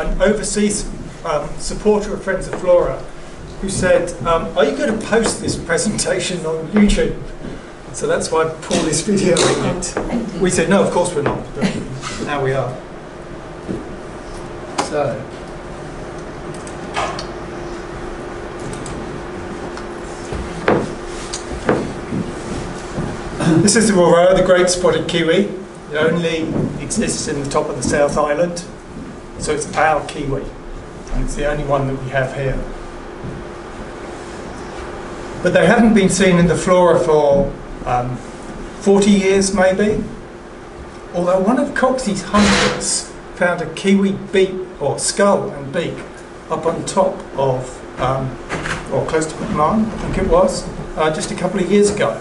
an overseas supporter of Friends of Flora who said, are you going to post this presentation on YouTube? So that's why Paul is videoing it. We said, no, of course we're not, but now we are. So, this is the Roroa, the great spotted kiwi. It only exists in the top of the South Island, so it's our kiwi, and it's the only one that we have here. But they haven't been seen in the flora for 40 years maybe, although one of Coxey's hunters found a kiwi beak, or skull and beak, up on top of, or close to McMahon, I think it was, just a couple of years ago,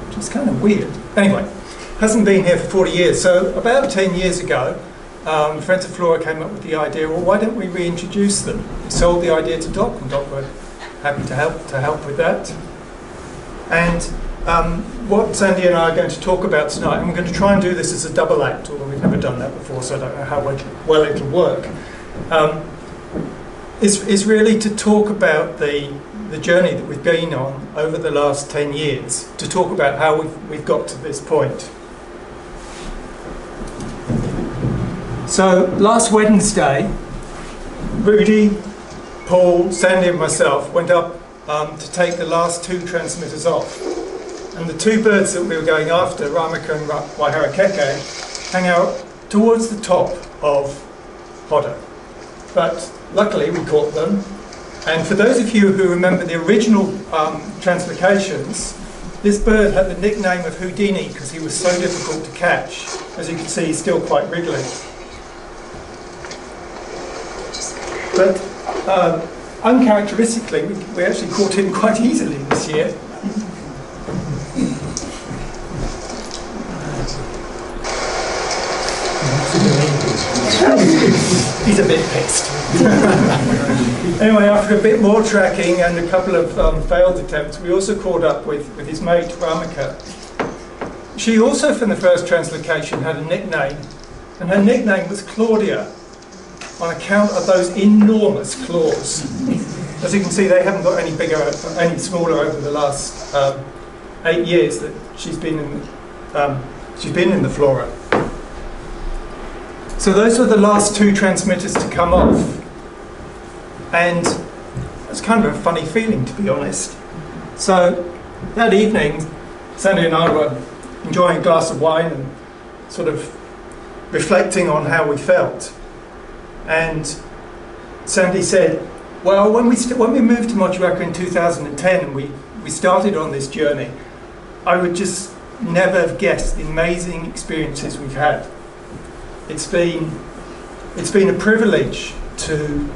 which is kind of weird. Anyway, hasn't been here for 40 years, so about 10 years ago, Friends of Flora came up with the idea, well, why don't we reintroduce them? We sold the idea to Doc, and Doc were happy to help with that. And what Sandy and I are going to talk about tonight, and we're going to try and do this as a double act, although we've never done that before, so I don't know how well it'll work, is really to talk about the journey that we've been on over the last 10 years, to talk about how we've got to this point. So last Wednesday, Rudy, Paul, Sandy and myself went up to take the last two transmitters off. And the two birds that we were going after, Ramaka and Waiharakeke, hang out towards the top of Hodder. But luckily we caught them. And for those of you who remember the original translocations, this bird had the nickname of Houdini because he was so difficult to catch. As you can see, he's still quite wriggly. But uncharacteristically, we actually caught him quite easily this year. He's a bit pissed. Anyway, after a bit more tracking and a couple of failed attempts, we also caught up with his mate, Ramaka. She also, from the first translocation, had a nickname, and her nickname was Claudia, on account of those enormous claws. As you can see, they haven't got any bigger, any smaller over the last 8 years that she's been in the flora. So those were the last two transmitters to come off, and it's kind of a funny feeling, to be honest. So that evening, Sandy and I were enjoying a glass of wine and sort of reflecting on how we felt. And Sandy said, well, when we moved to Motueka in 2010 and we started on this journey, I would just never have guessed the amazing experiences we've had. It's been a privilege to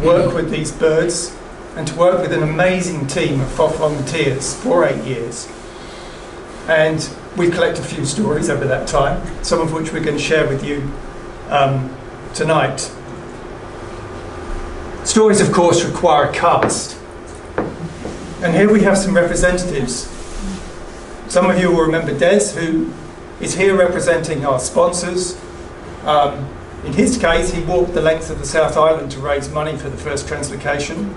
work with these birds and to work with an amazing team of FOF volunteers for 8 years. And we've collected a few stories over that time, some of which we're going to share with you tonight. Stories, of course, require a cast. And here we have some representatives. Some of you will remember Des, who is here representing our sponsors. In his case, he walked the length of the South Island to raise money for the first translocation.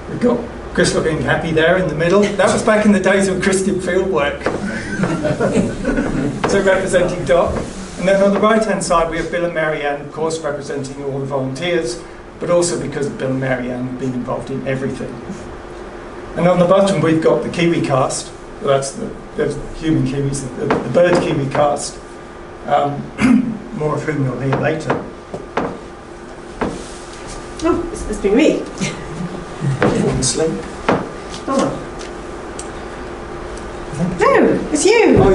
We've got Chris looking happy there in the middle. That was back in the days when Chris did fieldwork. So representing Doc. And then on the right-hand side, we have Bill and Marianne, of course, representing all the volunteers, but also because Bill and Marianne have been involved in everything. And on the bottom, we've got the Kiwi cast. Well, that's the human Kiwis, the bird Kiwi cast. More of whom you'll hear later. Oh, it's been me. Falling asleep. Oh. No, it's you. Oh,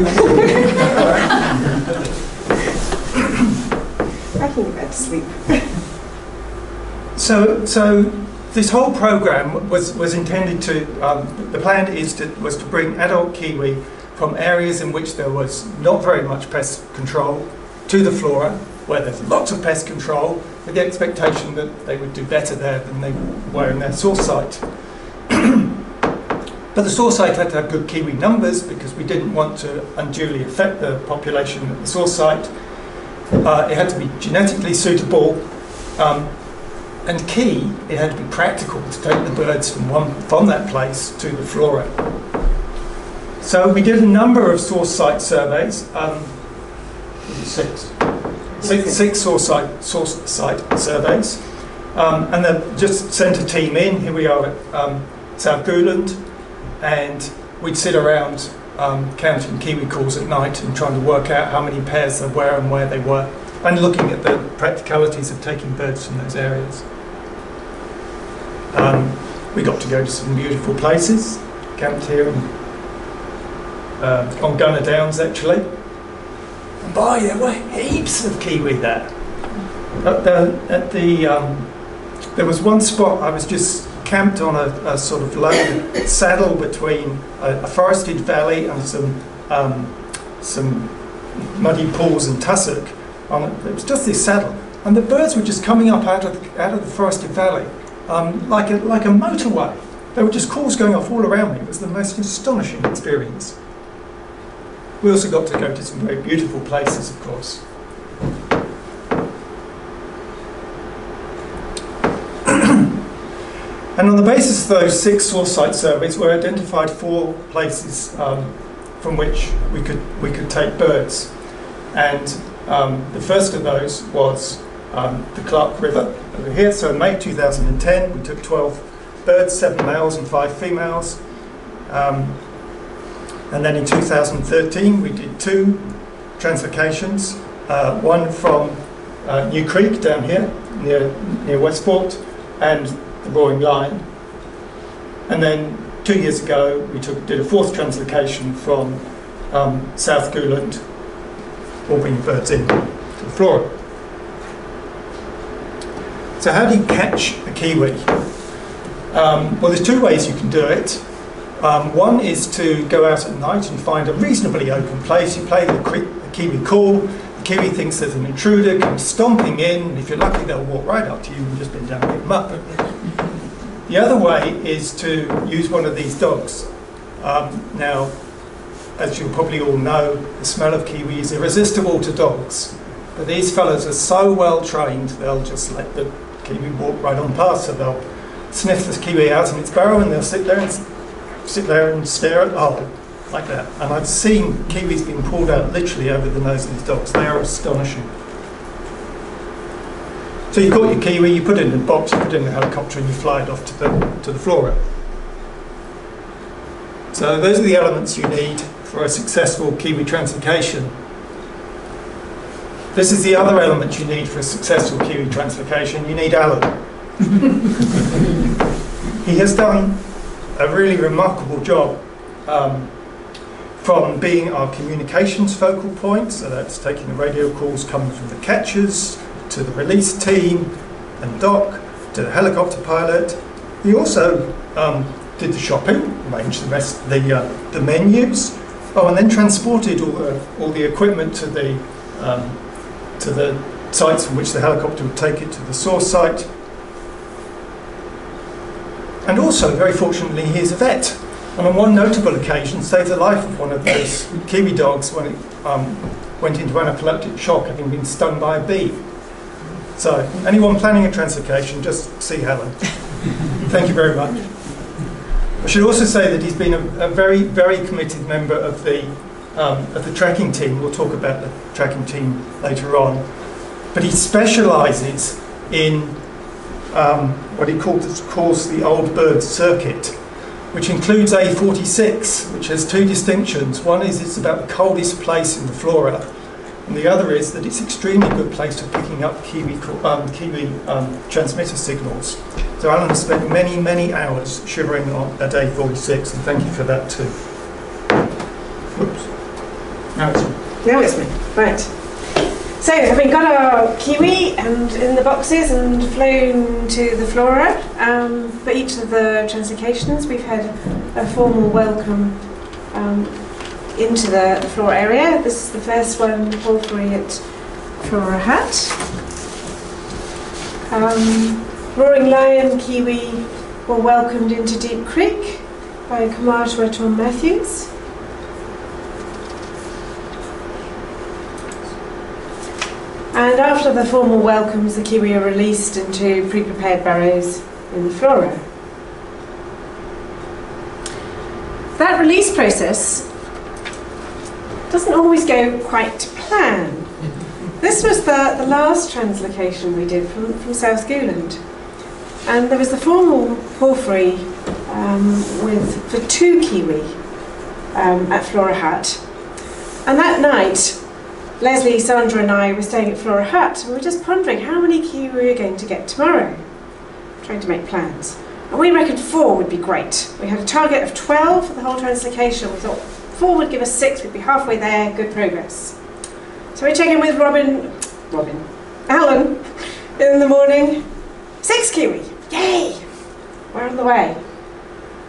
I can go back to sleep. So this whole program was intended to. The plan was to bring adult Kiwi from areas in which there was not very much pest control to the flora, where there's lots of pest control, with the expectation that they would do better there than they were in their source site. But the source site had to have good Kiwi numbers because we didn't want to unduly affect the population at the source site. It had to be genetically suitable, And key, it had to be practical to take the birds from that place to the flora. So we did a number of source site surveys, six source site surveys, and then just sent a team in. Here we are at South Guland, and we'd sit around counting kiwi calls at night and trying to work out how many pairs there were and where they were, and looking at the practicalities of taking birds from those areas. We got to go to some beautiful places, camped here on Gunner Downs actually. And boy, there were heaps of kiwi there. There was one spot I was just camped on a sort of low saddle between a forested valley and some muddy pools and tussock. It was just this saddle, and the birds were just coming up out of the forested valley like a motorway. There were just calls going off all around me. It was the most astonishing experience. We also got to go to some very beautiful places, of course. And on the basis of those 6 source site surveys, we identified 4 places from which we could take birds. And the first of those was the Clark River over here. So in May 2010, we took 12 birds, 7 males and 5 females. And then in 2013, we did 2 translocations. One from New Creek down here, near Westport, and the Roaring Lion. And then 2 years ago, we did a 4th translocation from South Guland, all bringing birds in to the flora. So how do you catch a kiwi? Well, there's 2 ways you can do it. One is to go out at night and find a reasonably open place. You play the kiwi call. The kiwi thinks there's an intruder, comes stomping in, and if you're lucky, they'll walk right up to you and just bend down and pick them up. The other way is to use one of these dogs. Now, as you probably all know, the smell of kiwi is irresistible to dogs. But these fellows are so well trained, they'll just let the kiwi walk right on past. So they'll sniff the kiwi out in its burrow, and they'll sit there and stare at the hole, like that. And I've seen kiwis being pulled out literally over the nose of these dogs. They are astonishing. So you've got your kiwi, you put it in a box, you put it in a helicopter, and you fly it off to the flora. So those are the elements you need for a successful kiwi translocation. This is the other element you need for a successful kiwi translocation. You need Alan. He has done a really remarkable job from being our communications focal point, so that's taking the radio calls coming from the catchers, to the release team and dock, to the helicopter pilot. He also did the shopping, arranged the menus, and then transported all the equipment to the sites from which the helicopter would take it to the source site. And also, very fortunately, he is a vet. And on one notable occasion, saved the life of one of those kiwi dogs when it went into anaphylactic shock, having been stung by a bee. So, anyone planning a translocation, just see Helen. Thank you very much. I should also say that he's been a very, very committed member of the tracking team. We'll talk about the tracking team later on. But he specialises in what he calls the old bird circuit, which includes A46, which has 2 distinctions. One is it's about the coldest place in the flora, and the other is that it's an extremely good place for picking up Kiwi transmitter signals. So Alan has spent many, many hours shivering at A46, and thank you for that too. Oops. Now it's me. Right. So, having got our kiwi and in the boxes and flown to the flora, for each of the translocations we've had a formal welcome into the flora area. This is the first one, Wolfery at Flora Hut. Roaring Lion, Kiwi were welcomed into Deep Creek by Kamara Tom Matthews. And And after the formal welcomes, the kiwi are released into pre-prepared burrows in the flora. That release process doesn't always go quite to plan. This was the last translocation we did from South Guland. And there was the formal porphyry for 2 kiwi at Flora Hut. And that night, Leslie, Sandra and I were staying at Flora Hut, and we were just pondering how many kiwi we were going to get tomorrow, trying to make plans. And we reckoned 4 would be great. We had a target of 12 for the whole translocation. We thought 4 would give us 6, we'd be halfway there, good progress. So we check in with Alan in the morning. 6 kiwi, yay! We're on the way.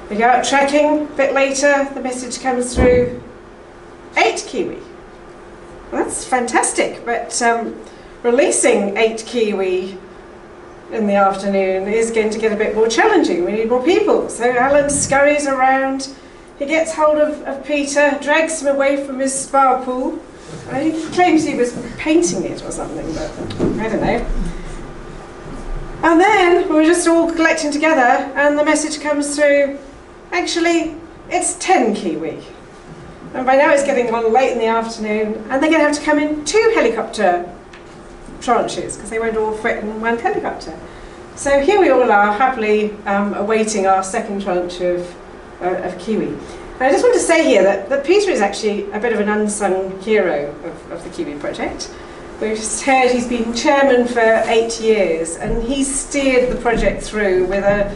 We go out trekking, a bit later, the message comes through, 8 kiwi. Well, that's fantastic, but releasing 8 kiwi in the afternoon is going to get a bit more challenging. We need more people. So Alan scurries around, he gets hold of Peter, drags him away from his spa pool. He claims he was painting it or something, but I don't know. And then we were just all collecting together and the message comes through, actually, it's 10 kiwi. And by now it's getting on late in the afternoon, and they're going to have to come in 2 helicopter tranches because they won't all fit in 1 helicopter. So here we all are, happily awaiting our second tranche of kiwi. And I just want to say here that Peter is actually a bit of an unsung hero of the Kiwi project. We've just heard he's been chairman for 8 years, and he's steered the project through with a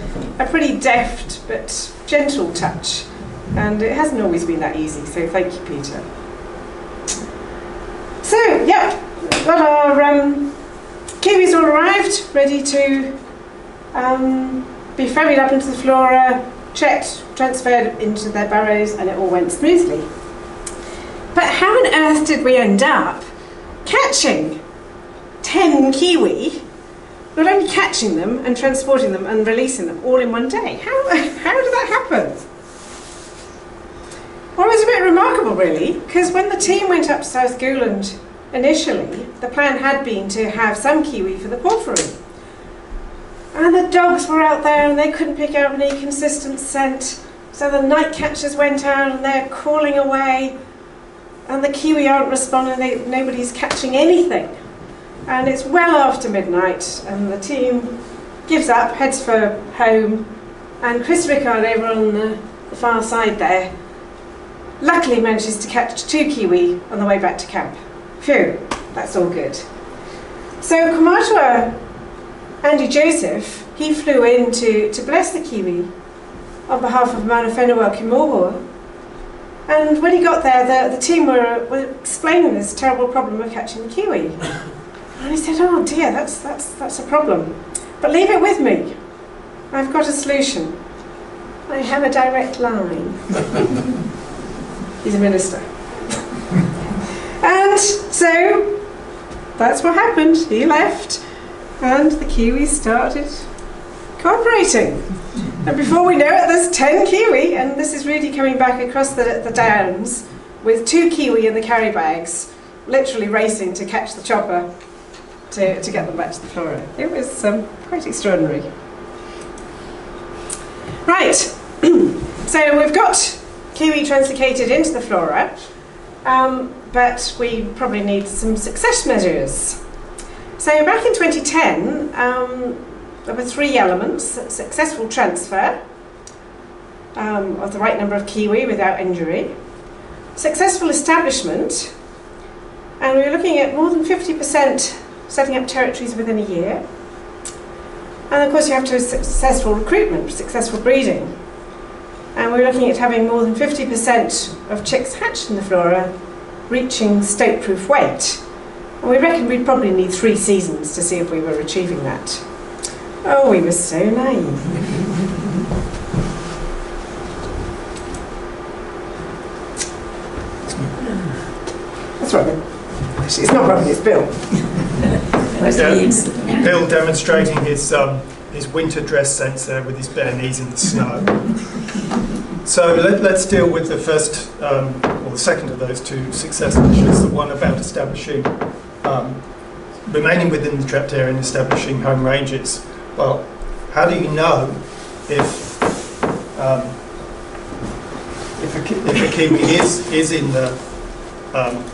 pretty deft but gentle touch. And it hasn't always been that easy, so thank you, Peter. So, yeah, we've got our kiwis all arrived, ready to be ferried up into the flora, checked, transferred into their burrows, and it all went smoothly. But how on earth did we end up catching 10 kiwi, not only catching them and transporting them and releasing them all in one day? How did that happen? Well, it was a bit remarkable, really, because when the team went up to South Guland initially, the plan had been to have some kiwi for the porphyry. And the dogs were out there and they couldn't pick out any consistent scent, so the night catchers went out and they're calling away, and the kiwi aren't responding, nobody's catching anything. And it's well after midnight, and the team gives up, heads for home, and Chris Rickard over on the far side there luckily manages to catch 2 kiwi on the way back to camp. Phew, that's all good. So Kamatua Andy Joseph, he flew in to bless the kiwi on behalf of Mana Whenua Kimoho. And when he got there, the team were explaining this terrible problem of catching the kiwi. And he said, oh dear, that's a problem. But leave it with me. I've got a solution. I have a direct line. He's a minister. And so that's what happened. He left and the kiwis started cooperating. And before we know it, there's 10 kiwi, and this is Rudy coming back across the downs with 2 kiwi in the carry bags, literally racing to catch the chopper to get them back to the flora. It was quite extraordinary. Right, so we've got kiwi translocated into the flora, but we probably need some success measures. So back in 2010, there were 3 elements: successful transfer of the right number of kiwi without injury, successful establishment, and we were looking at more than 50% setting up territories within a year. And of course you have to have successful recruitment, successful breeding. And we're looking at having more than 50% of chicks hatched in the flora reaching state-proof weight. And we reckon we'd probably need 3 seasons to see if we were achieving that. Oh, we were so naive. That's Robin. Actually, it's not Robin, it's Bill. Bill demonstrating his winter dress sense there with his bare knees in the snow. So let's deal with the first, or the second of those 2 success measures, the one about establishing remaining within the trapped area and establishing home ranges. Well, how do you know if a kiwi is in the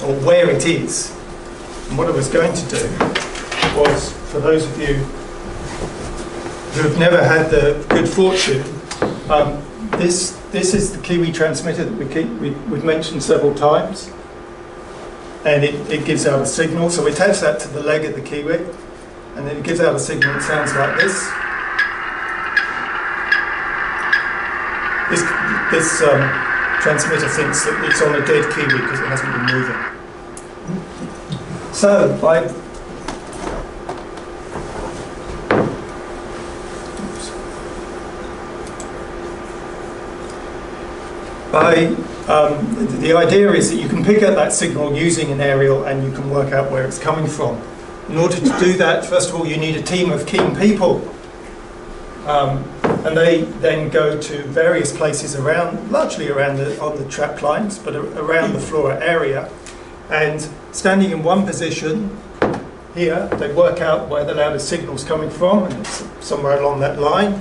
or where it is? And what I was going to do was, for those of you who have never had the good fortune, this is the Kiwi transmitter that we've mentioned several times, and it gives out a signal. So we attach that to the leg of the Kiwi, and then it gives out a signal that sounds like this. This transmitter thinks that it's on a dead Kiwi because it hasn't been moving. So the idea is that you can pick up that signal using an aerial and you can work out where it's coming from. In order to do that, first of all, you need a team of keen people. And they then go to various places around, largely around on the trap lines, but around the flora area. And standing in one position here, they work out where the loudest signal's coming from, and it's somewhere along that line.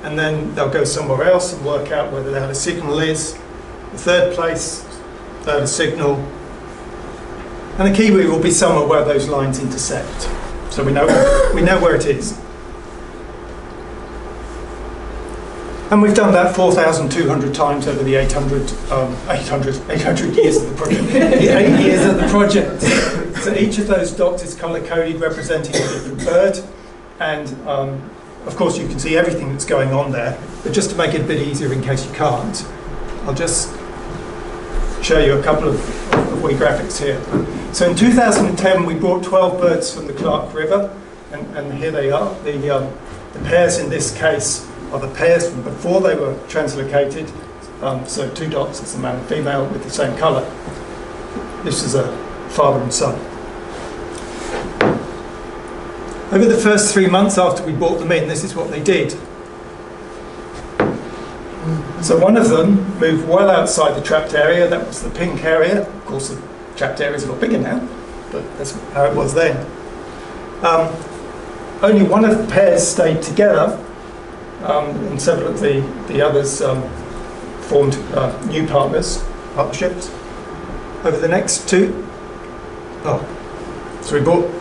And then they'll go somewhere else and work out where the loudest signal is. The third place, loudest signal. And the Kiwi will be somewhere where those lines intersect. So we know where it is. And we've done that 4,200 times over the 800 years of the project. The 8 years of the project. So each of those dots is colour-coded, representing a different bird. And of course you can see everything that's going on there. But just to make it a bit easier in case you can't, I'll just show you a couple of wee graphics here. So in 2010 we brought 12 birds from the Clark River, and here they are. The pairs in this case are the pairs from before they were translocated. So 2 dots, it's a male and female with the same colour. This is a father and son. Over the first 3 months after we brought them in, this is what they did. So one of them moved well outside the trapped area. That was the pink area. Of course, the trapped area is a lot bigger now, but that's how it was then. Only one of the pairs stayed together, and several of the others formed new partnerships. Over the next 2, so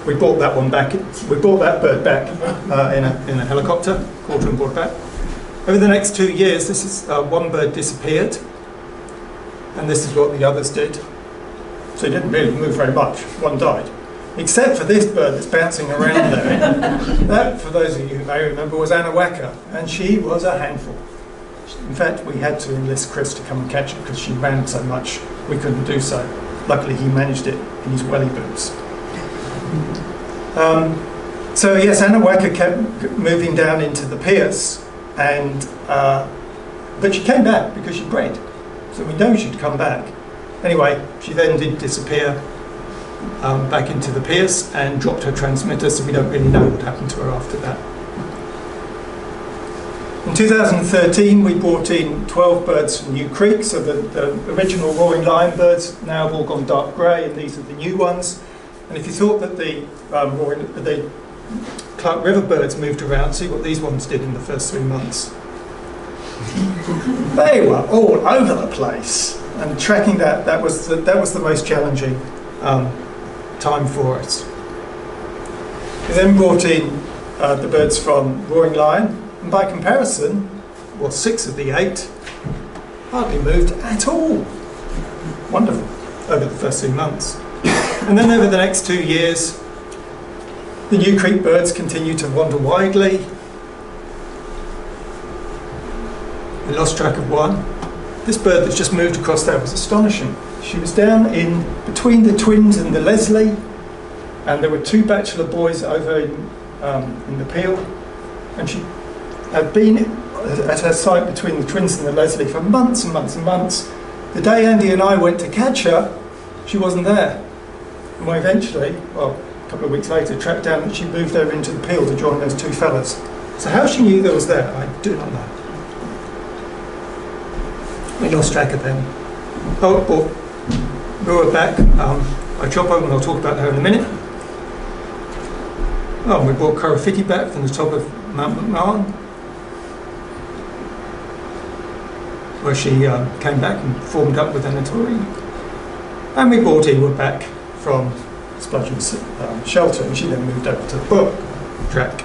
we brought that one back. We brought that bird back in a helicopter, quarter and brought back. Over the next 2 years, this is one bird disappeared, and this is what the others did. So it didn't really move very much. One died, except for this bird that's bouncing around there. That, for those of you who may remember, was Anawaka, and she was a handful. In fact, we had to enlist Chris to come and catch her because she ran so much we couldn't do so. Luckily, he managed it in his welly boots. So yes, Anawaka kept moving down into the Pierce, and but she came back because she bred, so we know she'd come back. Anyway, she then did disappear back into the Pierce and dropped her transmitter, so we don't really know what happened to her after that. In 2013, we brought in 12 birds from New Creek, so the original roaring lion birds now have all gone dark grey, and these are the new ones. And if you thought that the Clark River birds moved around, see what these ones did in the first 3 months. They were all over the place, and tracking that was the most challenging time for us. We then brought in the birds from roaring lion, and by comparison, well, 6 of the 8 hardly moved at all. Wonderful over the first 3 months. And then over the next 2 years, the New Creek birds continue to wander widely. We lost track of one. This bird that's just moved across there was astonishing. She was down in between the twins and the Leslie, and there were 2 bachelor boys over in the Peel, and she had been at her site between the twins and the Leslie for months and months and months. The day Andy and I went to catch her, she wasn't there. And we eventually, well, a couple of weeks later, tracked down that she moved over into the Peel to join those 2 fellas. So how she knew they was there, I do not know. We lost track of them. Oh, we were back. I chop over and I'll talk about her in a minute. Oh, we brought Kahurangi back from the top of Mount McMahon, where she came back and formed up with Anatori. And we brought Ewa back from Spludgeon's shelter, and she then moved over to the book track.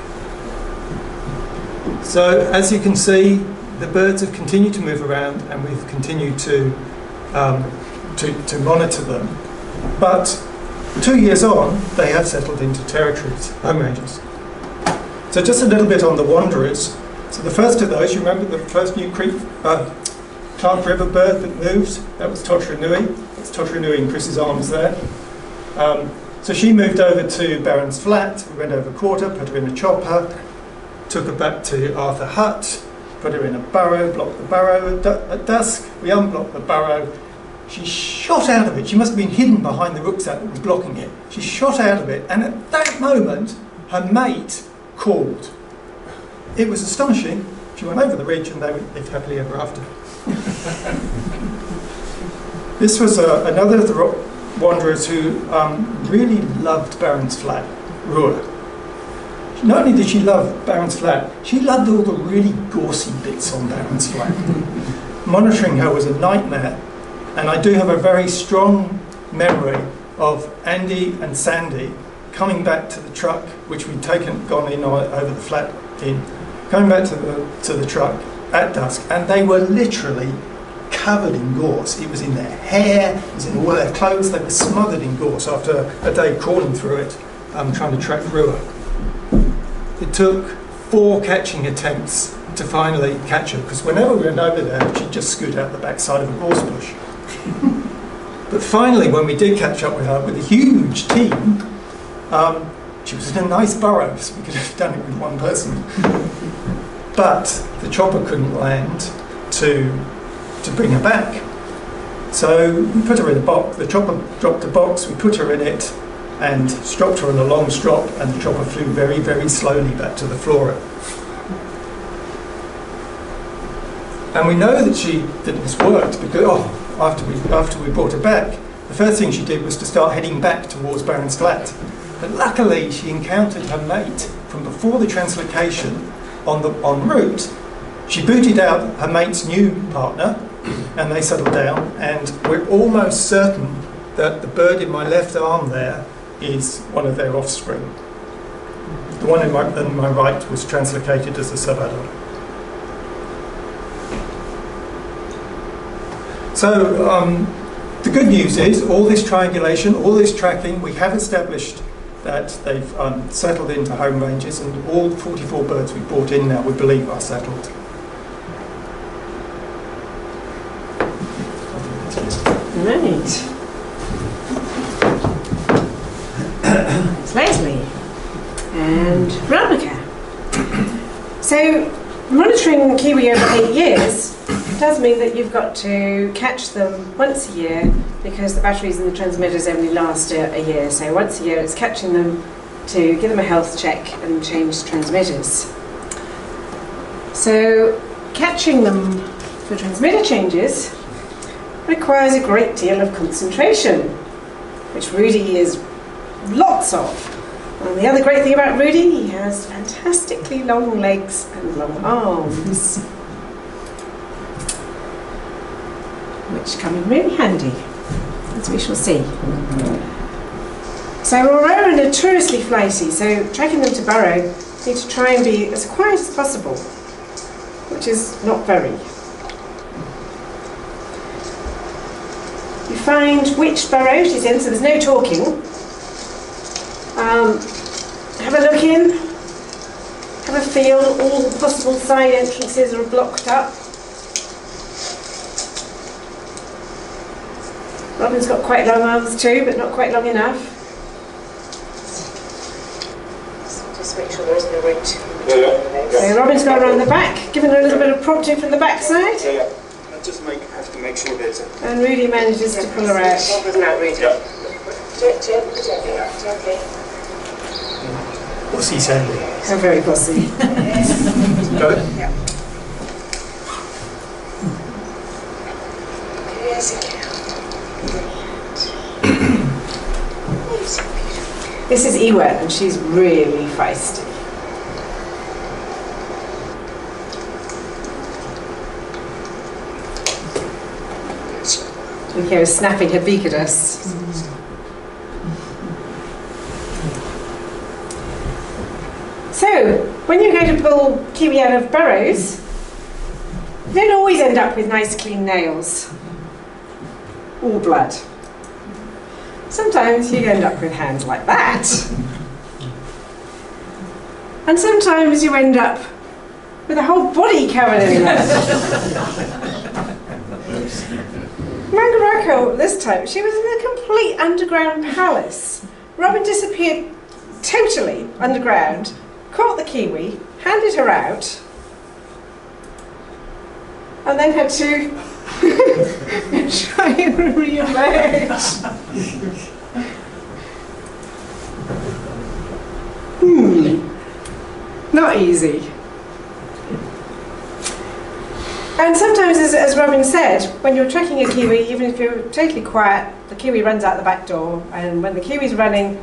So, as you can see, the birds have continued to move around, and we've continued to monitor them. But 2 years on, they have settled into territories, home ranges. So just a little bit on the wanderers. So the first of those, you remember the first new Clark River bird that moved? That was Totaranui. That's Totaranui in Chris's arms there. So she moved over to Barron's Flat. We went over quarter, put her in a chopper, took her back to Arthur Hut, put her in a burrow, blocked the burrow. At dusk, we unblocked the burrow. She shot out of it. She must have been hidden behind the rucksack that was blocking it. She shot out of it, and at that moment, her mate called. It was astonishing. She went over the ridge, and they lived happily ever after. This was another of the wanderers who really loved Barron's Flat, Rua. Not only did she love Barron's Flat, she loved all the really gorsy bits on Barron's Flat. Monitoring her was a nightmare. And I do have a very strong memory of Andy and Sandy coming back to the truck, which we'd gone in over the flat in, coming back to the truck at dusk, and they were literally covered in gorse. It was in their hair, it was in all their clothes. They were smothered in gorse after a day crawling through it, trying to track Rua. It took 4 catching attempts to finally catch her, because whenever we went over there, she'd just scoot out the backside of a gorse bush. But finally, when we did catch up with her with a huge team, she was in a nice burrow, so we could have done it with one person. But the chopper couldn't land to bring her back. So we put her in a box. The chopper dropped a box, we put her in it, and stropped her on a long strop, and the chopper flew very, very slowly back to the flora. And we know that this worked because after we brought her back, the first thing she did was to start heading back towards Barron's Flat. But luckily, she encountered her mate from before the translocation en route. She booted out her mate's new partner, and they settled down. And we're almost certain that the bird in my left arm there is one of their offspring. The one in my right was translocated as a sub-adult. So the good news is, all this triangulation, all this tracking, we have established that they've settled into home ranges, and all 44 birds we brought in now we believe are settled. Right. It's Leslie and Veronica. So, monitoring Kiwi over 8 years does mean that you've got to catch them once a year, because the batteries and the transmitters only last a year. So once a year it's catching them to give them a health check and change transmitters. So catching them for transmitter changes requires a great deal of concentration, which Rudy is lots of. And the other great thing about Rudy, he has fantastically long legs and long arms, which come in really handy, as we shall see. So Aurora are notoriously flighty, so tracking them to burrow, you need to try and be as quiet as possible, which is not very. You find which burrow she's in, so there's no talking. Have a look in, have a feel, all the possible side entrances are blocked up. Robin's got quite long arms too, but not quite long enough. Just make sure there isn't a route. So Robin's gone around the back, giving her a little bit of prompting from the back side. Yeah. I just have to make sure there's a... And Rudy manages to pull her out. Yeah. Gently. What's he saying? How very bossy. Go ahead. Yeah. This is Iwa, and she's really feisty. We hear her snapping her beak at us. So, when you're going to pull Kiwi out of burrows, you don't always end up with nice clean nails or blood. Sometimes you end up with hands like that. And sometimes you end up with a whole body covered in that. Mangaroko, this time, she was in a complete underground palace. Robin disappeared totally underground, caught the Kiwi, handed her out, and then had to try and re-emerge. Not easy. And sometimes, as Robin said, when you're tracking a Kiwi, even if you're totally quiet, the Kiwi runs out the back door, and when the Kiwi's running,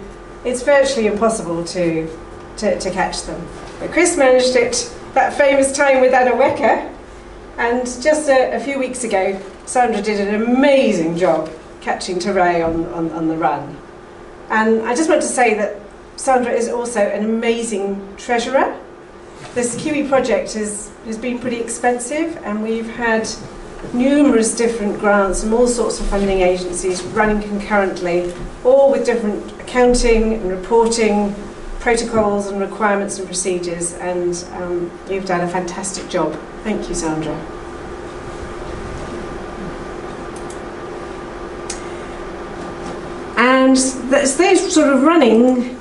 it's virtually impossible to catch them. But Chris managed it that famous time with Anaweka, and just a few weeks ago, Sandra did an amazing job catching Teray on the run. And I just want to say that Sandra is also an amazing treasurer. This Kiwi project has been pretty expensive, and we've had numerous different grants from all sorts of funding agencies running concurrently, all with different accounting and reporting protocols and requirements and procedures, and you've done a fantastic job. Thank you, Sandra. And those sort of running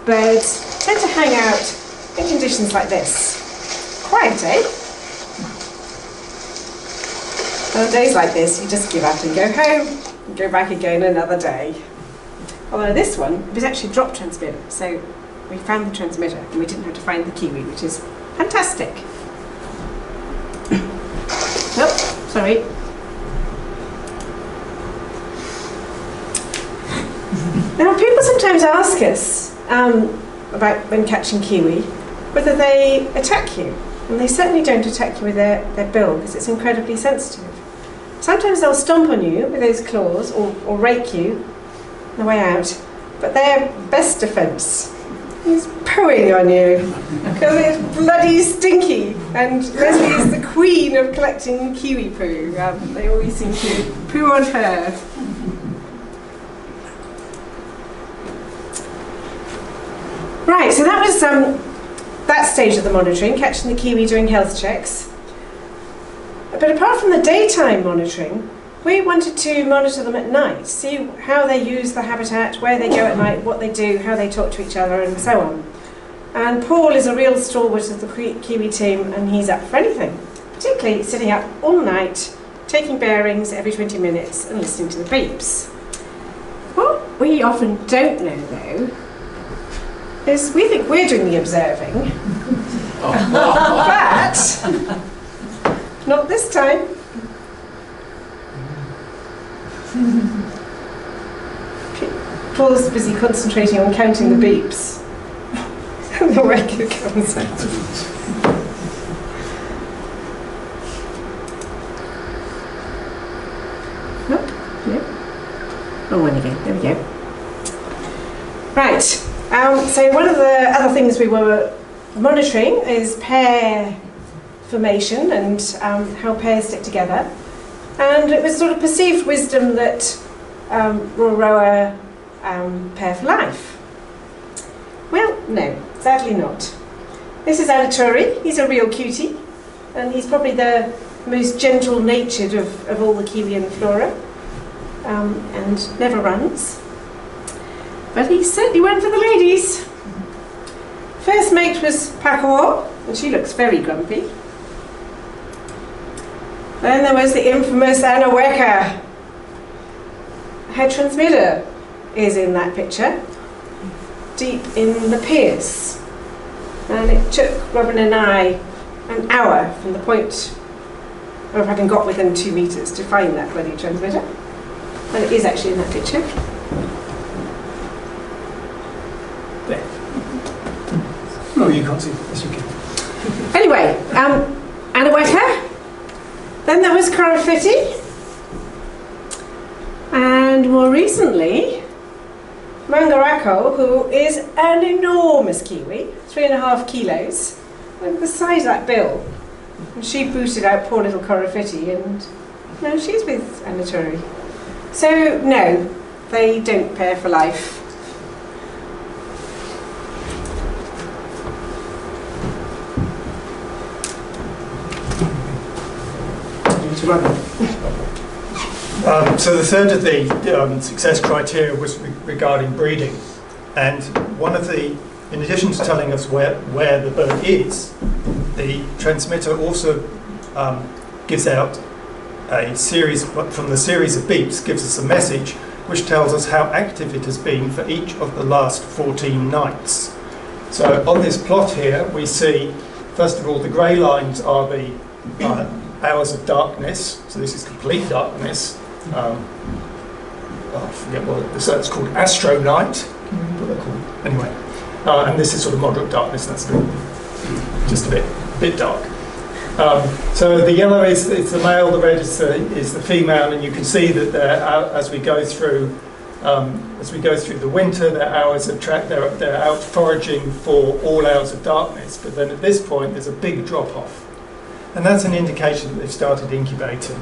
birds tend to hang out in conditions like this. Quiet, eh? And on days like this, you just give up and go home, and go back again another day. Although this one was actually a drop transmitter, so we found the transmitter and we didn't have to find the Kiwi, which is fantastic. Oh, sorry. Now, people sometimes ask us about when catching Kiwi, whether they attack you. And they certainly don't attack you with their bill, because it's incredibly sensitive. Sometimes they'll stomp on you with those claws, or rake you on the way out. But their best defence is pooing on you, because it's bloody stinky. And Leslie is the queen of collecting Kiwi poo. They always seem to poo on her. Right, so that was that stage of the monitoring, catching the Kiwi, doing health checks. But apart from the daytime monitoring, we wanted to monitor them at night, see how they use the habitat, where they go at night, what they do, how they talk to each other, and so on. And Paul is a real stalwart of the Kiwi team, and he's up for anything, particularly sitting up all night, taking bearings every 20 minutes and listening to the beeps. What we often don't know, though, is we think we're doing the observing, but not this time. Paul's busy concentrating on counting the beeps. The record comes out. Nope. Yep. Oh, one again. There we go. Right. So one of the other things we were monitoring is pair formation and how pairs stick together. And it was sort of perceived wisdom that Roroa pair for life. Well, no, sadly not. This is Alaturi. He's a real cutie, and he's probably the most gentle-natured of all the Kiwi and Flora, and never runs. But he certainly went for the ladies. First mate was Pakawa, and she looks very grumpy. Then there was the infamous Anaweka. Her transmitter is in that picture, deep in the pierce. And it took Robin and I an hour from the point of having got within 2 meters to find that bloody transmitter. And it is actually in that picture. you can't see. Yes, you can. Anyway, Anaweka. Then there was Karafiti. And more recently, Mangarako, who is an enormous kiwi, 3.5 kilos. Look at the size of that bill. And she booted out poor little Karafiti, and no, she's with Anaturi. So, no, they don't pair for life. So the third of the success criteria was regarding breeding, and one of the, in addition to telling us where the bird is, the transmitter also gives out a series, from the series of beeps, gives us a message which tells us how active it has been for each of the last 14 nights. So on this plot here we see, first of all, the grey lines are the hours of darkness, so this is complete darkness. I forget what it's called, astro night, what they're called. Anyway, and this is sort of moderate darkness. That's just a bit dark. So the yellow is the male, the red is the female, and you can see that they're out, as we go through the winter, their hours of they're out foraging for all hours of darkness. But then at this point, there's a big drop off, and that's an indication that they've started incubating.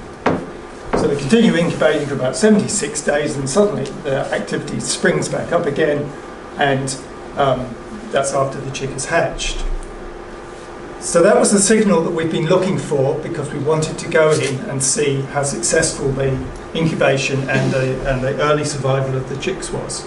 So they continue incubating for about 76 days, and suddenly their activity springs back up again, and that's after the chick has hatched. So that was the signal that we've been looking for, because we wanted to go in and see how successful the incubation and the early survival of the chicks was.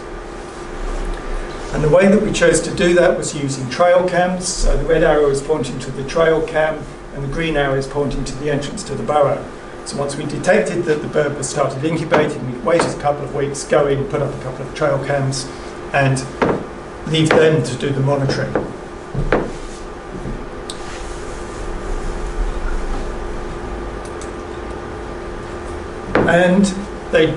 And the way that we chose to do that was using trail cams. So the red arrow is pointing to the trail cam, and the green arrow is pointing to the entrance to the burrow. So once we detected that the bird was started incubating, we'd wait a couple of weeks, go in, put up a couple of trail cams, and leave them to do the monitoring. And they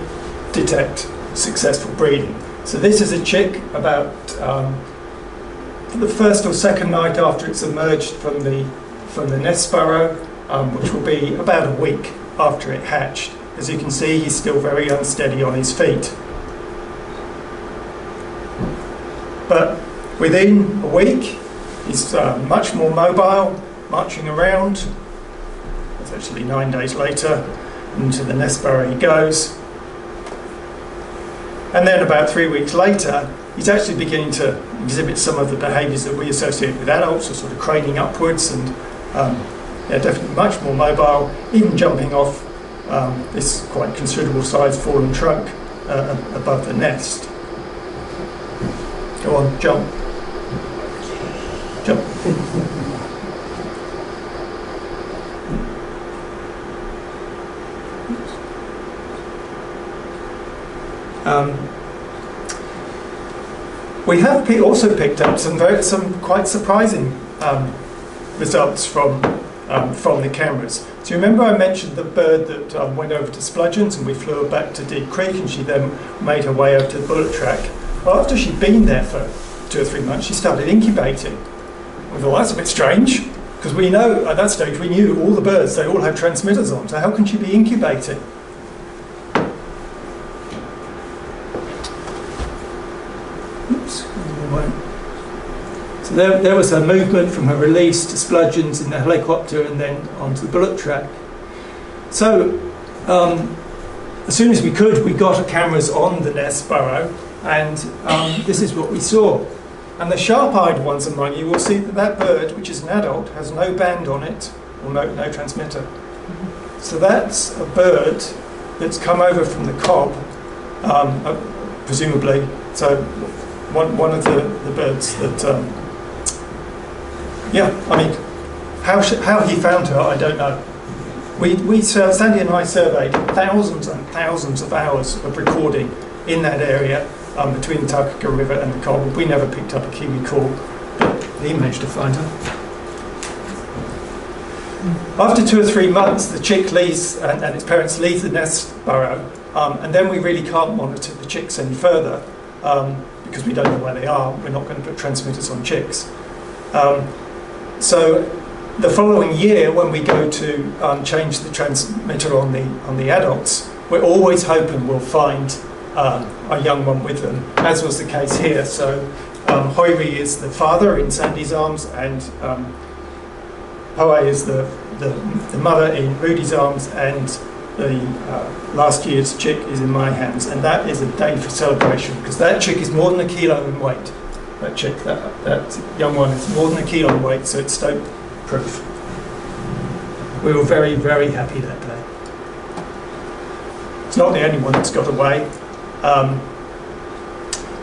detect successful breeding. So this is a chick about for the first or second night after it's emerged from the nest burrow, which will be about a week after it hatched. As you can see, he's still very unsteady on his feet. But within a week, he's much more mobile, marching around. It's actually 9 days later. Into the nest burrow he goes. And then about 3 weeks later, he's actually beginning to exhibit some of the behaviours that we associate with adults, so sort of craning upwards and definitely much more mobile, even jumping off this quite considerable size fallen trunk above the nest. Go on, jump. Jump. We have also picked up some quite surprising results from the cameras. Do you remember I mentioned the bird that went over to Spludgeons, and we flew her back to Deep Creek, and she then made her way over to the bullet track? Well, after she'd been there for 2 or 3 months, she started incubating. We thought, that's a bit strange, because we know, at that stage, we knew all the birds, they all had transmitters on, so how can she be incubating? So there was her movement from her release to Spludgeons in the helicopter and then onto the bullet track. So as soon as we could, we got our cameras on the nest burrow, and this is what we saw. And the sharp-eyed ones among you will see that that bird, which is an adult, has no band on it, or no transmitter. So that's a bird that's come over from the cob, presumably. So one of the birds that, I mean, how he found her, I don't know. Sandy and I surveyed thousands and thousands of hours of recording in that area between the Takaka River and the cob. We never picked up a Kiwi call, but he managed to find her. After 2 or 3 months, the chick leaves and its parents leave the nest burrow, and then we really can't monitor the chicks any further because we don't know where they are. We're not going to put transmitters on chicks. So the following year, when we go to change the transmitter on the adults, we're always hoping we'll find a young one with them, as was the case here. So Hoiri is the father in Sandy's arms, and Poe is the mother in Rudy's arms, and the last year's chick is in my hands. And that is a day for celebration, because that chick is more than 1 kilo in weight. That chick, that young one is more than 1 kilo in weight, so it's stoat proof. We were very, very happy that day. It's not the only one that's got away.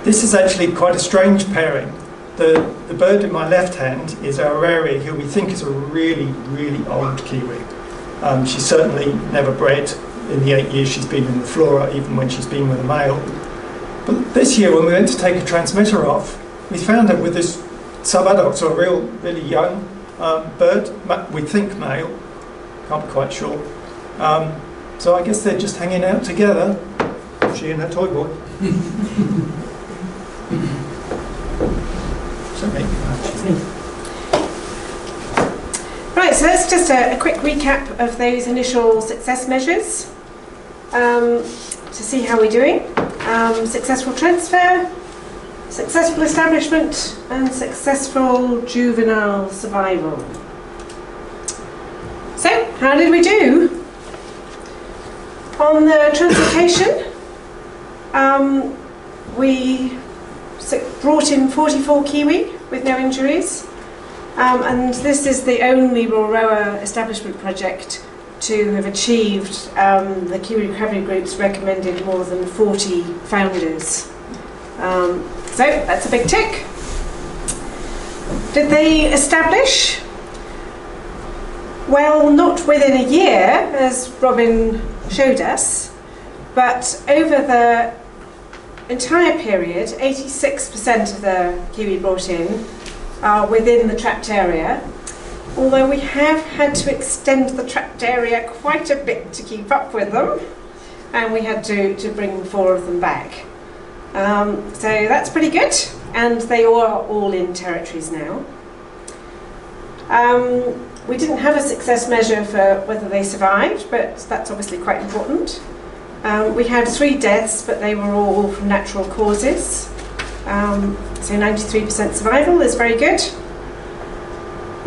This is actually quite a strange pairing. The bird in my left hand is Aurora, who we think is a really, really old Kiwi. She's certainly never bred in the 8 years she's been in the Flora, even when she's been with a male. But this year, when we went to take a transmitter off, we found her with this sub-adult, so a really young bird, we think male, can't be quite sure. So I guess they're just hanging out together, she and her toy boy. Right, so that's just a quick recap of those initial success measures to see how we're doing. Successful transfer, successful establishment, and successful juvenile survival. So, how did we do? On the translocation, we brought in 44 Kiwi with no injuries, and this is the only Roroa establishment project to have achieved the Kiwi Recovery Group's recommended more than 40 founders. So that's a big tick. Did they establish? Well, not within a year, as Robin showed us, but over the entire period, 86% of the Kiwi brought in are within the trapped area, although we have had to extend the trapped area quite a bit to keep up with them, and we had to bring 4 of them back. So that's pretty good, and they are all in territories now. We didn't have a success measure for whether they survived, but that's obviously quite important. We had 3 deaths, but they were all from natural causes. So 93% survival is very good.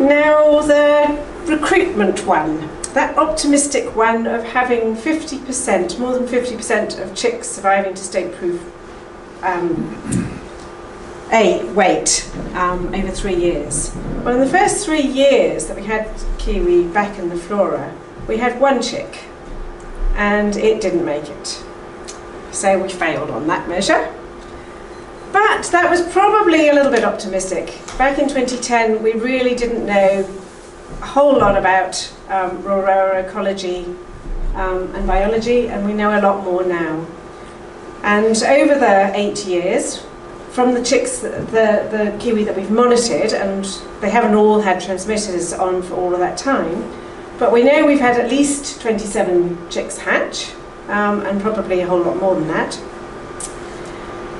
Now the recruitment one, that optimistic one of having 50%, more than 50% of chicks surviving to state-proof weight over 3 years. Well, in the first 3 years that we had Kiwi back in the Flora, we had 1 chick, and it didn't make it. So we failed on that measure. But that was probably a little bit optimistic. Back in 2010, we really didn't know a whole lot about Roroa ecology and biology, and we know a lot more now. And over the 8 years, from the chicks, the Kiwi that we've monitored, and they haven't all had transmitters on for all of that time, but we know we've had at least 27 chicks hatch, and probably a whole lot more than that.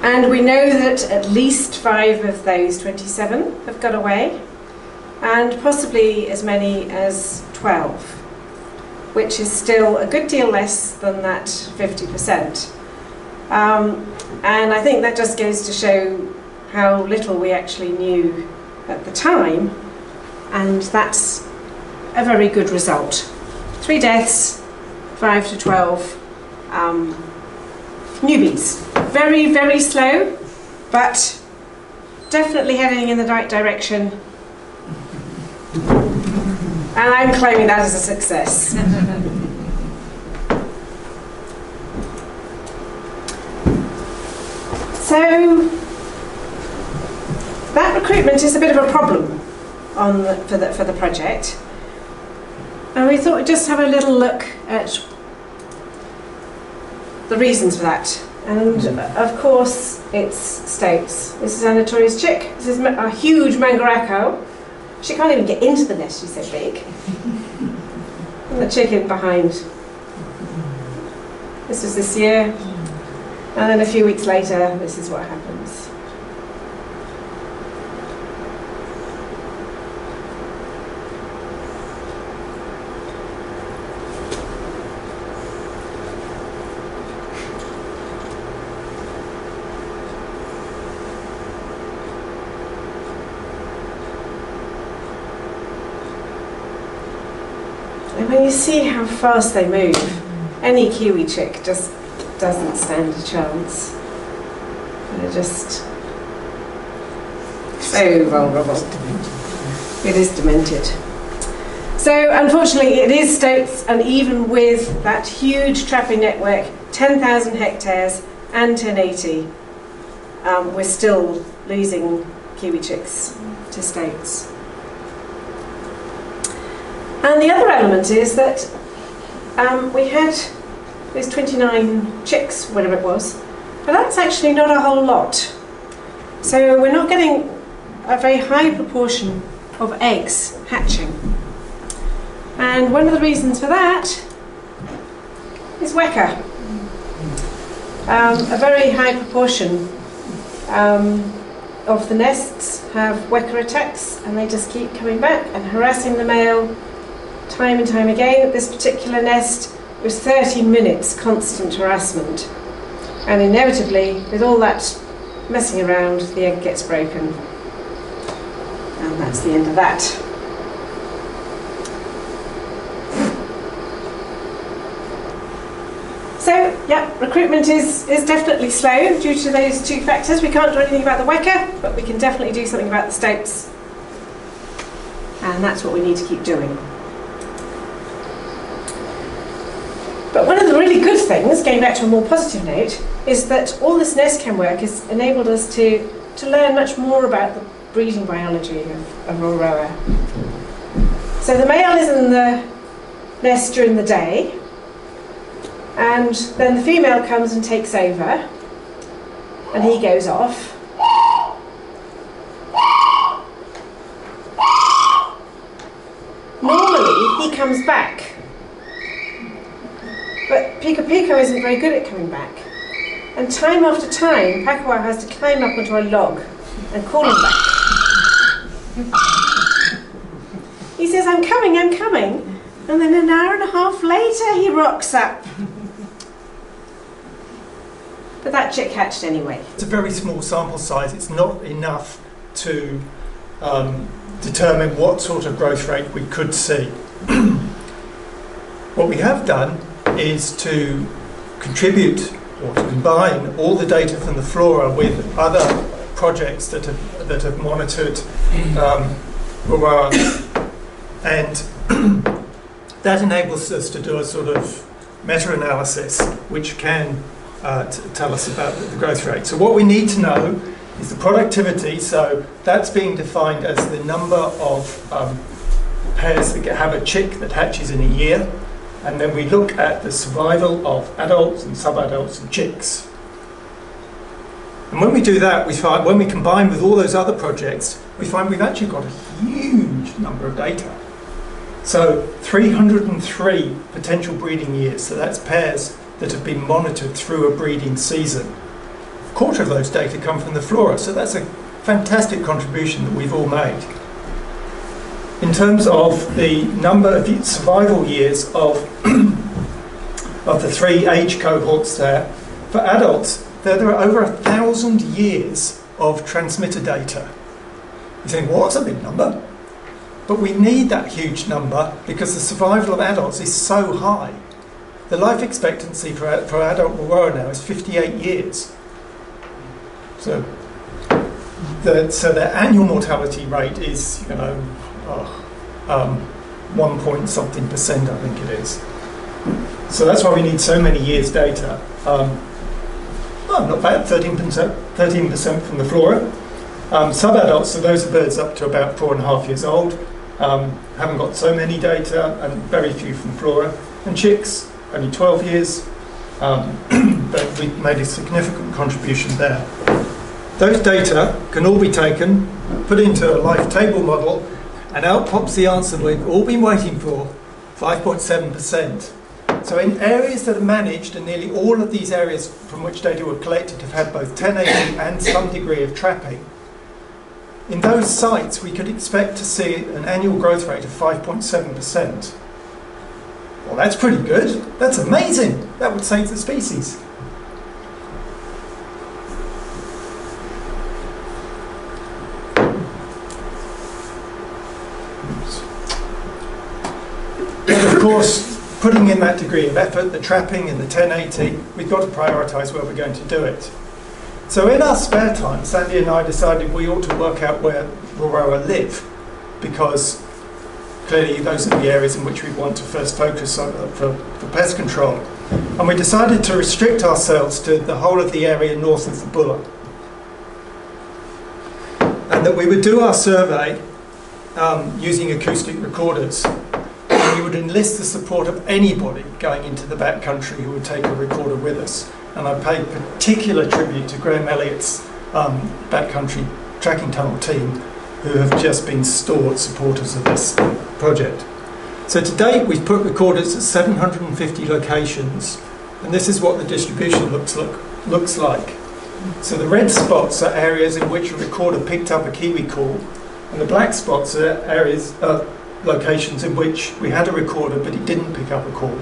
And we know that at least 5 of those 27 have got away, and possibly as many as 12, which is still a good deal less than that 50%. And I think that just goes to show how little we actually knew at the time, and that's a very good result. 3 deaths, 5 to 12 newbies. Very, very slow, but definitely heading in the right direction. And I'm claiming that as a success. So that recruitment is a bit of a problem for the project, and we thought we'd just have a little look at the reasons for that. And of course, it's stoats. This is Anatori's chick. This is a huge mangaraco. She can't even get into the nest, she's so big. And the chicken behind. This was this year. And then a few weeks later, this is what happens. And when you see how fast they move, any Kiwi chick just doesn't stand a chance. They're just so vulnerable. It is demented. So unfortunately it is stoats, and even with that huge trapping network, 10,000 hectares and 1080, we're still losing Kiwi chicks to stoats. And the other element is that we had those 29 chicks, whatever it was, but that's actually not a whole lot. So we're not getting a very high proportion of eggs hatching. And one of the reasons for that is Weka. A very high proportion of the nests have Weka attacks, and they just keep coming back and harassing the male time and time again. At this particular nest, it was 30 minutes constant harassment. And inevitably, with all that messing around, the egg gets broken. And that's the end of that. So, yeah, recruitment is definitely slow due to those two factors. We can't do anything about the Weka, but we can definitely do something about the stoats. And that's what we need to keep doing. But one of the really good things, going back to a more positive note, is that all this nest cam work has enabled us to learn much more about the breeding biology of Roroa. So the male is in the nest during the day, and then the female comes and takes over, and he goes off. Normally he comes back, but Pico Pico isn't very good at coming back. And time after time, Pakua has to climb up onto a log and call him back. He says, I'm coming, I'm coming. And then an hour and a half later, he rocks up. But that chick hatched anyway. It's a very small sample size. It's not enough to determine what sort of growth rate we could see. What we have done is to contribute or to combine all the data from the flora with other projects that have monitored Roroa, and that enables us to do a sort of meta-analysis which can tell us about the growth rate. So what we need to know is the productivity. So that's being defined as the number of pairs that have a chick that hatches in a year. And then we look at the survival of adults and sub-adults and chicks. And when we do that, we find, when we combine with all those other projects, we find we've actually got a huge number of data. So 303 potential breeding years, so that's pairs that have been monitored through a breeding season. A quarter of those data come from the flora, so that's a fantastic contribution that we've all made. In terms of the number of survival years of the 3 age cohorts there, for adults, there are over 1,000 years of transmitter data. You think, well, that's a big number. But we need that huge number because the survival of adults is so high. The life expectancy for adult Roroa now is 58 years. So their annual mortality rate is, 1 point something percent, I think it is. So that's why we need so many years data. Not bad, 13% from the flora. Sub-adults, so those are birds up to about 4.5 years old. Haven't got so many data, and very few from flora. And chicks, only 12 years, but we made a significant contribution there. Those data can all be taken, put into a life table model, and out pops the answer we've all been waiting for, 5.7%. So in areas that are managed, and nearly all of these areas from which data were collected have had both 1080 and some degree of trapping, in those sites we could expect to see an annual growth rate of 5.7%. Well, that's pretty good. That's amazing. That would save the species. of course, putting in that degree of effort, the trapping and the 1080, we've got to prioritise where we're going to do it. So in our spare time, Sandy and I decided we ought to work out where Roroa live, because clearly those are the areas in which we want to first focus on for pest control. And we decided to restrict ourselves to the whole of the area north of the Buller. And that we would do our survey using acoustic recorders. And we would enlist the support of anybody going into the backcountry who would take a recorder with us. And I paid particular tribute to Graham Elliott's backcountry tracking tunnel team, who have just been staunch supporters of this project. So to date we've put recorders at 750 locations, and this is what the distribution looks like. So the red spots are areas in which a recorder picked up a Kiwi call, and the black spots are areas, locations in which we had a recorder but it didn't pick up a call.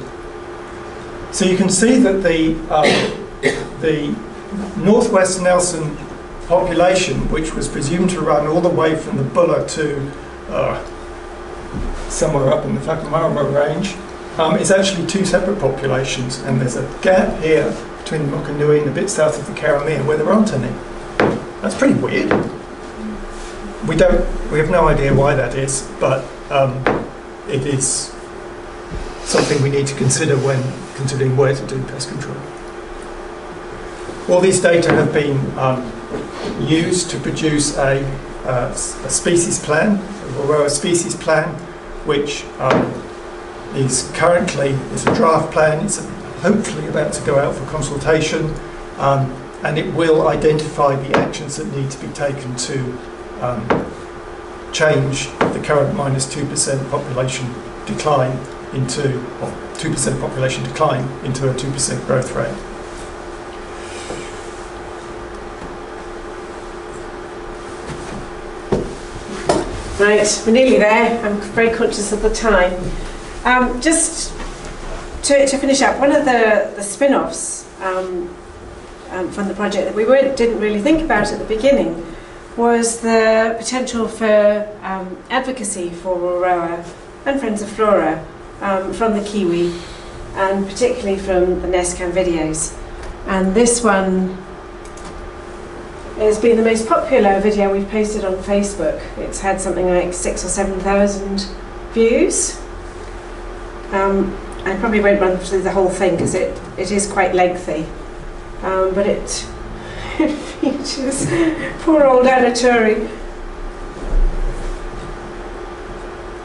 So you can see that the Northwest Nelson population, which was presumed to run all the way from the Buller to somewhere up in the Whakamarama range, is actually two separate populations, and there's a gap here between the Mokanui and a bit south of the Karamea where there aren't any. That's pretty weird. We have no idea why that is, but it is something we need to consider when considering where to do pest control. All these data have been used to produce a species plan, a Roroa species plan, which is currently a draft plan. It's hopefully about to go out for consultation, and it will identify the actions that need to be taken to change the current -2% population decline into, or 2% population decline into a 2% growth rate. Right, we're nearly there. I'm very conscious of the time. Just to finish up, one of the spin-offs from the project that we didn't really think about at the beginning was the potential for advocacy for Roroa and Friends of Flora from the Kiwi, and particularly from the NESCAN videos. And this one has been the most popular video we've posted on Facebook. It's had something like 6,000 or 7,000 views. I probably won't run through the whole thing because it is quite lengthy, but it features poor old Anaturi.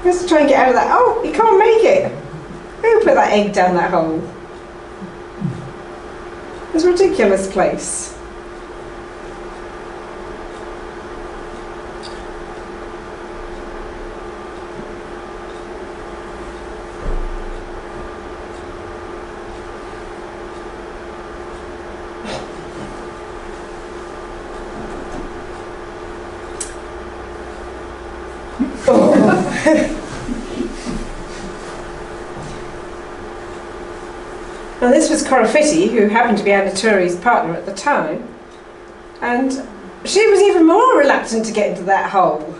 Let's try and get out of that. Oh, you can't make it. Who put that egg down that hole? It's a ridiculous place. Now this was Korofiti, who happened to be Anaturi's partner at the time, and she was even more reluctant to get into that hole.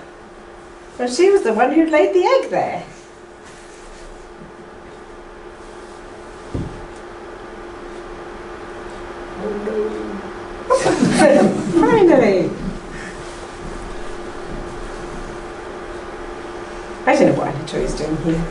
And she was the one who laid the egg there. Finally! I don't know what Anaturi's doing here.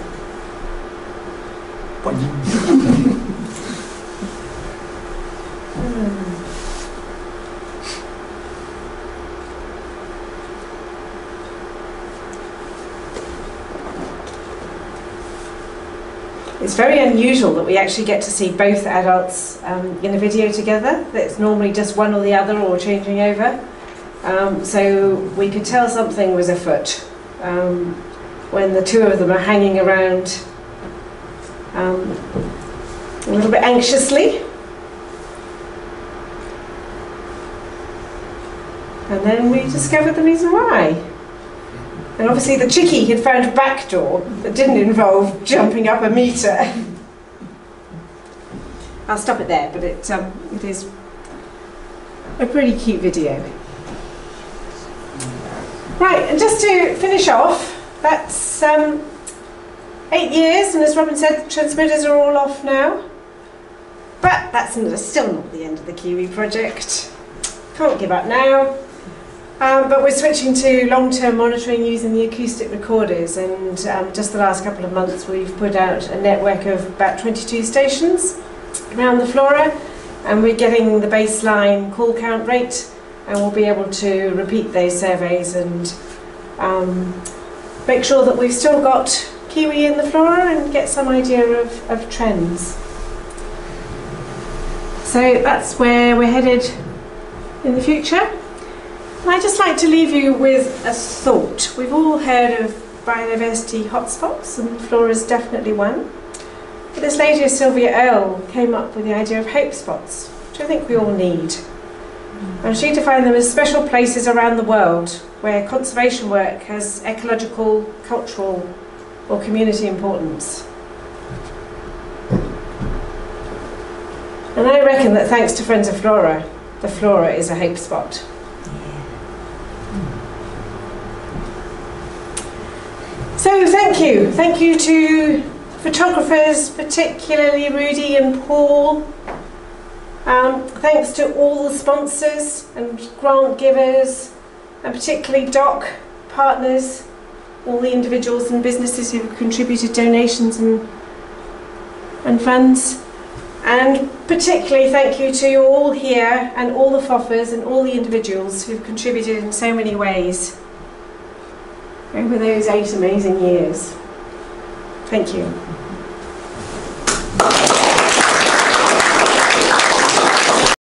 It's very unusual that we actually get to see both adults in a video together. It's normally just one or the other, or changing over. So we could tell something was afoot when the two of them are hanging around a little bit anxiously. And then we discovered the reason why. And obviously the chickie had found a back door that didn't involve jumping up a metre. I'll stop it there, but it is a pretty cute video. Right, and just to finish off, that's 8 years, and as Robin said, the transmitters are all off now. But that's still not the end of the Kiwi project. Can't give up now. But we're switching to long-term monitoring using the acoustic recorders, and just the last couple of months we've put out a network of about 22 stations around the flora, and we're getting the baseline call count rate, and we'll be able to repeat those surveys and make sure that we've still got Kiwi in the flora and get some idea of trends. So that's where we're headed in the future. And I'd just like to leave you with a thought. We've all heard of biodiversity hotspots, and Flora's definitely one. But this lady, Sylvia Earle, came up with the idea of hope spots, which I think we all need. And she defined them as special places around the world where conservation work has ecological, cultural, or community importance. And I reckon that thanks to Friends of Flora, the flora is a hope spot. So thank you. Thank you to photographers, particularly Rudy and Paul. Thanks to all the sponsors and grant givers, and particularly DOC partners, all the individuals and businesses who have contributed donations and funds. And particularly thank you to you all here and all the FOFers and all the individuals who've contributed in so many ways over those 8 amazing years. Thank you.